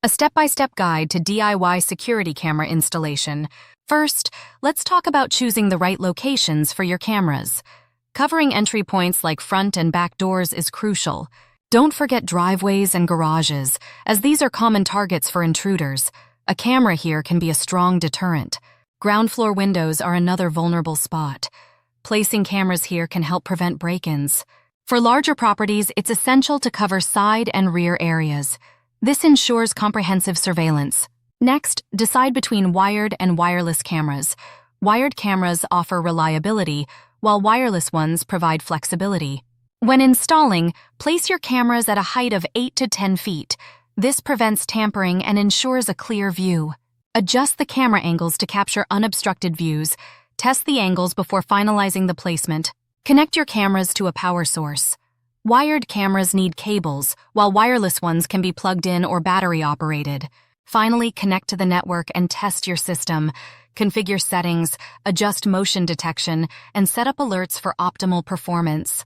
a step-by-step guide to DIY security camera installation. First, let's talk about choosing the right locations for your cameras. Covering entry points like front and back doors is crucial. Don't forget driveways and garages, as these are common targets for intruders. A camera here can be a strong deterrent. Ground floor windows are another vulnerable spot. Placing cameras here can help prevent break-ins. For larger properties, it's essential to cover side and rear areas. This ensures comprehensive surveillance. Next, decide between wired and wireless cameras. Wired cameras offer reliability, while wireless ones provide flexibility. When installing, place your cameras at a height of 8 to 10 feet. This prevents tampering and ensures a clear view. Adjust the camera angles to capture unobstructed views. Test the angles before finalizing the placement. Connect your cameras to a power source. Wired cameras need cables, while wireless ones can be plugged in or battery-operated. Finally, connect to the network and test your system. Configure settings, adjust motion detection, and set up alerts for optimal performance.